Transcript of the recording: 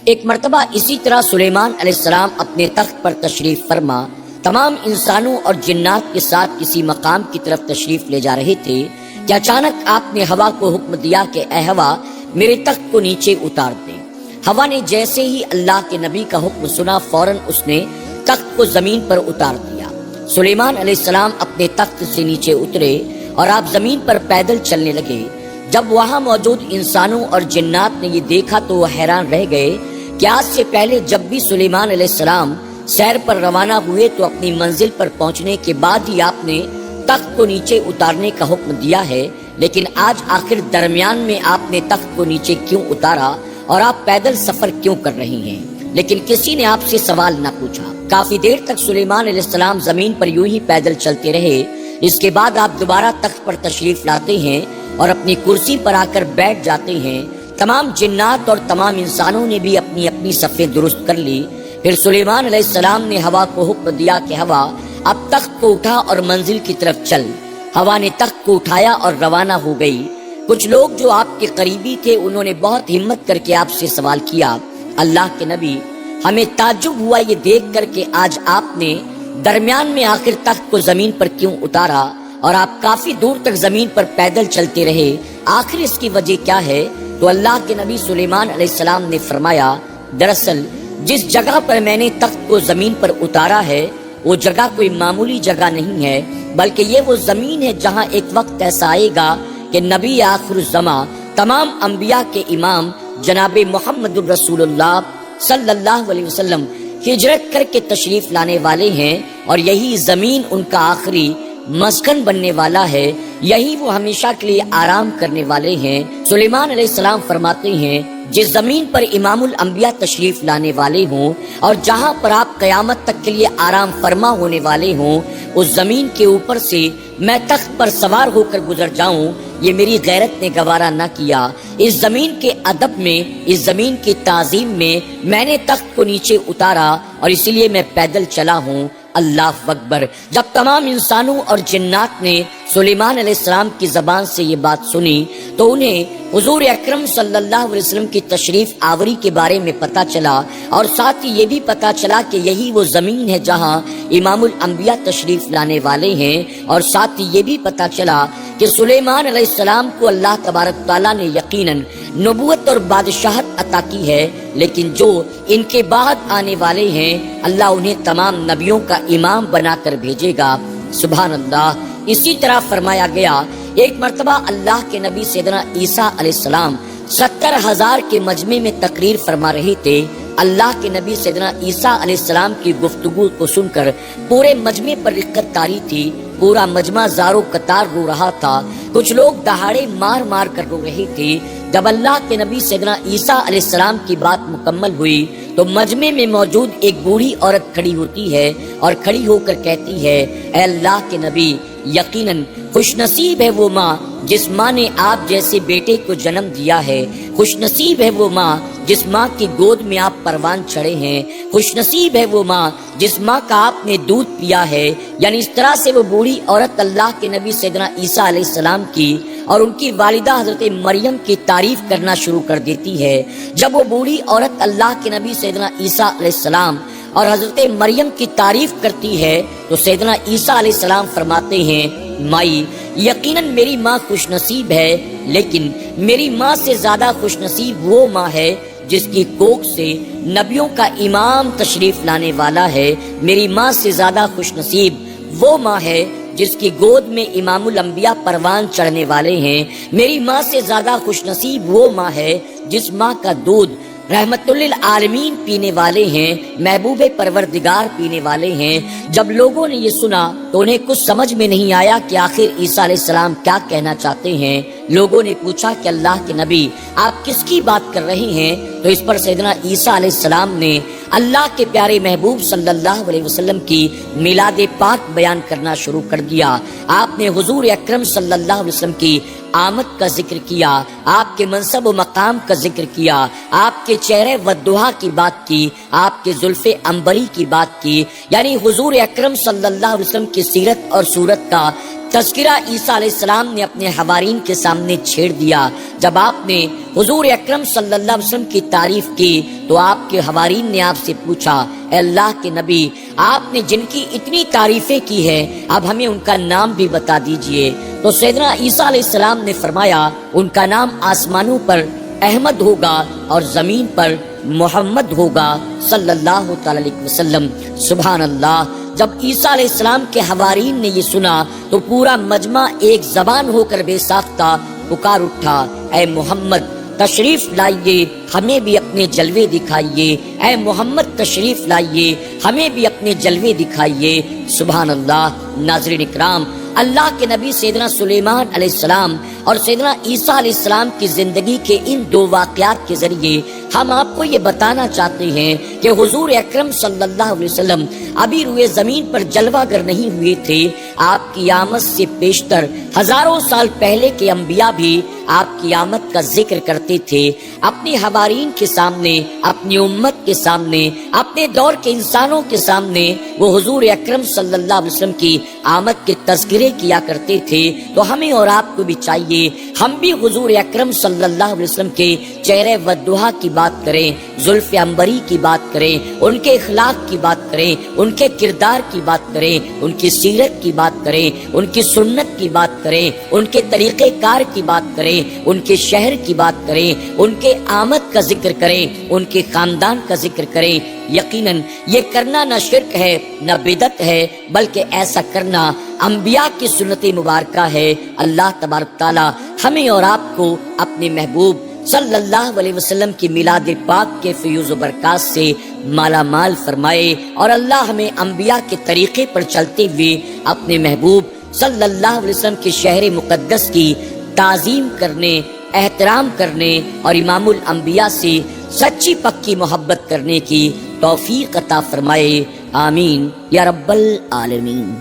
ایک مرتبہ اسی طرح سلیمان علیہ السلام اپنے تخت پر تشریف فرما تمام انسانوں اور جنات کے ساتھ کسی مقام کی طرف تشریف لے جا رہے تھے کہ اچانک آپ نے ہوا کو حکم دیا کہ اے ہوا میرے تخت کو نیچے اتار دے۔ ہوا نے جیسے ہی اللہ کے نبی کا حکم سنا فوراً اس نے تخت کو زمین پر اتار دیا۔ سلیمان علیہ السلام اپنے تخت سے نیچے اترے اور آپ زمین پر پیدل چلنے لگے۔ جب وہاں موجود انسانوں اور جنات نے یہ دیکھا تو وہ حیران رہ گئے کہ آج سے پہلے جب بھی سلیمان علیہ السلام سیر پر روانہ ہوئے تو اپنی منزل پر پہنچنے کے بعد ہی آپ نے تخت کو نیچے اتارنے کا حکم دیا ہے، لیکن آج آخر درمیان میں آپ نے تخت کو نیچے کیوں اتارا اور آپ پیدل سفر کیوں کر رہی ہیں؟ لیکن کسی نے آپ سے سوال نہ پوچھا۔ کافی دیر تک سلیمان علیہ السلام زمین پر یوں ہی پیدل چلتے رہے۔ اس کے بعد آپ دوبارہ تخت پر تشریف لاتے ہیں اور اپنی کرسی پر آ کر بیٹھ جاتے ہیں۔ تمام جنات اور تمام انسانوں نے بھی اپنی اپنی صفیں درست کر لی۔ پھر سلیمان علیہ السلام نے ہوا کو حکم دیا کہ ہوا اب تخت کو اٹھا اور منزل کی طرف چل۔ ہوا نے تخت کو اٹھایا اور روانہ ہو گئی۔ کچھ لوگ جو آپ کے قریبی تھے انہوں نے بہت ہمت کر کے آپ سے سوال کیا، اللہ کے نبی ہمیں تعجب ہوا یہ دیکھ کر کہ آج آپ نے درمیان میں آخر تخت کو زمین پر کیوں اتارا اور آپ کافی دور تک زمین پر پیدل چلتے رہے، آخر اس کی وجہ کیا ہے؟ تو اللہ کے نبی سلیمان علیہ السلام نے فرمایا، دراصل جس جگہ پر میں نے تخت کو زمین پر اتارا ہے وہ جگہ کوئی معمولی جگہ نہیں ہے، بلکہ یہ وہ زمین ہے جہاں ایک وقت ایسا آئے گا کہ نبی آخر الزماں تمام انبیاء کے امام جناب محمد الرسول اللہ صلی اللہ علیہ وسلم ہجرت کر کے تشریف لانے والے ہیں، اور یہی زمین ان کا آخری مسکن بننے والا ہے، یہی وہ ہمیشہ کے لیے آرام کرنے والے ہیں۔ سلیمان علیہ السلام فرماتے ہیں، جس زمین پر امام الانبیاء تشریف لانے والے ہوں اور جہاں پر آپ قیامت تک کے لیے آرام فرما ہونے والے ہوں، اس زمین کے اوپر سے میں تخت پر سوار ہو کر گزر جاؤں، یہ میری غیرت نے گوارا نہ کیا۔ اس زمین کے ادب میں، اس زمین کی تعظیم میں نے تخت کو نیچے اتارا اور اسی لیے میں پیدل چلا ہوں۔ اللہ اکبر۔ جب تمام انسانوں اور جنات نے سلیمان علیہ السلام کی زبان سے یہ بات سنی تو انہیں حضور اکرم صلی اللہ علیہ وسلم کی تشریف آوری کے بارے میں پتا چلا، اور ساتھ ہی یہ بھی پتا چلا کہ یہی وہ زمین ہے جہاں امام الانبیاء تشریف لانے والے ہیں، اور ساتھ ہی یہ بھی پتا چلا کہ سلیمان علیہ السلام کو اللہ تبارک تعالیٰ نے یقیناً نبوت اور بادشاہت عطا کی ہے، لیکن جو ان کے بعد آنے والے ہیں اللہ انہیں تمام نبیوں کا امام بنا کر بھیجے گا۔ سبحان اللہ۔ اسی طرح فرمایا گیا، ایک مرتبہ اللہ کے نبی سیدنا عیسیٰ علیہ السلام 70,000 کے مجمع میں تقریر فرما رہے تھے۔ اللہ کے نبی سیدنا عیسیٰ علیہ السلام کی گفتگو کو سن کر پورے مجمع پر رقت طاری تھی، پورا مجمع زارو قطار رو رہا تھا، کچھ لوگ دہاڑے مار مار کر رو رہے تھے۔ جب اللہ کے نبی سیدنا عیسیٰ علیہ السلام کی بات مکمل ہوئی تو مجمع میں موجود ایک بوڑھی عورت کھڑی ہوتی ہے اور کھڑی ہو کر کہتی ہے، اے اللہ کے نبی یقیناً خوش نصیب ہے وہ ماں جس ماں نے آپ جیسے بیٹے کو جنم دیا ہے، خوش نصیب ہے وہ ماں جس ماں کی گود میں آپ پروان چڑھے ہیں، خوش نصیب ہے وہ ماں جس ماں کا آپ نے دودھ پیا ہے۔ یعنی اس طرح سے وہ بوڑھی عورت اللہ کے نبی سیدنا عیسیٰ علیہ السلام کی اور ان کی والدہ حضرت مریم کی تعریف کرنا شروع کر دیتی ہے۔ جب وہ بوڑھی عورت اللہ کے نبی سیدنا عیسیٰ علیہ السلام اور حضرت مریم کی تعریف کرتی ہے تو سیدنا عیسیٰ علیہ السلام فرماتے ہیں، مائی یقیناً میری ماں خوش نصیب ہے، لیکن میری ماں سے زیادہ خوش نصیب وہ ماں ہے جس کی کوکھ سے نبیوں کا امام تشریف لانے والا ہے۔ میری ماں سے زیادہ خوش نصیب وہ ماں ہے جس کی گود میں امام الانبیاء پروان چڑھنے والے ہیں۔ میری ماں سے زیادہ خوش نصیب وہ ماں ہے جس ماں کا دودھ رحمت للعالمین پینے والے ہیں، محبوب پروردگار پینے والے ہیں۔ جب لوگوں نے یہ سنا تو انہیں کچھ سمجھ میں نہیں آیا کہ آخر عیسیٰ علیہ السلام کیا کہنا چاہتے ہیں۔ لوگوں نے پوچھا کہ اللہ کے نبی آپ کس کی بات کر رہے ہیں؟ تو اس پر سیدنا عیسیٰ علیہ السلام نے اللہ کے پیارے محبوب صلی اللہ علیہ وسلم کی میلاد پاک بیان کرنا شروع کر دیا۔ آپ نے حضور اکرم صلی اللہ علیہ وسلم کی آمد کا ذکر کیا، آپ کے منصب و مقام کا ذکر کیا، آپ کے چہرے والضحیٰ کی بات کی، آپ کے زلف عنبری کی بات کی، یعنی حضور اکرم صلی اللہ علیہ وسلم کی سیرت اور صورت کا تذکرہ عیسیٰ علیہ السلام نے اپنے حوارین کے سامنے چھیڑ دیا۔ جب آپ نے حضور اکرم صلی اللہ علیہ وسلم کی تعریف کی تو آپ کے حوارین نے آپ سے پوچھا، اے اللہ کے نبی، آپ نے جن کی اتنی تعریفیں کی ہے اب ہمیں ان کا نام بھی بتا دیجئے۔ تو سیدنا عیسیٰ علیہ السلام نے فرمایا، ان کا نام آسمانوں پر احمد ہوگا اور زمین پر محمد ہوگا صلی اللہ تعالی علیہ وسلم۔ سبحان اللہ۔ جب عیسیٰ علیہ السلام کے حوارین نے یہ سنا تو پورا مجمع ایک زبان ہو کر بے ساختہ پکار اٹھا، اے محمد تشریف لائیے، ہمیں بھی اپنے جلوے دکھائیے، اے محمد تشریف لائیے، ہمیں بھی اپنے جلوے دکھائیے۔ سبحان اللہ۔ ناظرین اکرام، اللہ کے نبی سیدنا سلیمان علیہ السلام اور سیدنا عیسیٰ علیہ السلام کی زندگی کے ان دو واقعات کے ذریعے ہم آپ کو یہ بتانا چاہتے ہیں کہ حضور اکرم صلی اللہ علیہ وسلم ابھی روئے زمین پر جلوہ گر نہیں ہوئے تھے۔ آپ کی آمد سے پیشتر ہزاروں سال پہلے کے انبیاء بھی آپ کی آمد کا ذکر کرتے تھے۔ اپنے حوارین کے سامنے، اپنی امت کے سامنے، اپنے دور کے انسانوں کے سامنے وہ حضور اکرم صلی اللہ علیہ وسلم کی آمد کے تذکرے کیا کرتے تھے۔ تو ہمیں اور آپ کو بھی چاہیے ہم بھی حضور اکرم صلی اللہ علیہ وسلم کے چہرے والضحیٰ کی بات کریں، زلف عنبری کی بات کریں، ان کے اخلاق کی بات کریں، ان کے کردار کی بات کریں، ان کی سیرت کی بات کریں، ان کی سنت کی بات کریں، ان کے طریقہ کار کی بات کریں، ان کے شہر کی بات کریں، ان کے آمد کا ذکر کریں، ان کے خاندان کا ذکر کریں۔ یقیناً یہ کرنا نہ شرک ہے نہ بدعت ہے، بلکہ ایسا کرنا انبیاء کی سنت مبارکہ ہے۔ اللہ تبارک تعالی ہمیں اور آپ کو اپنے محبوب صلی اللہ علیہ وسلم کی میلاد پاک کے فیوز و برکات سے مالا مال فرمائے، اور اللہ ہمیں انبیاء کے طریقے پر چلتے ہوئے اپنے محبوب صلی اللہ علیہ وسلم کے شہر مقدس کی تعظیم کرنے، احترام کرنے اور امام الانبیاء سے سچی پکی محبت کرنے کی توفیق عطا فرمائے۔ آمین یا رب العالمین۔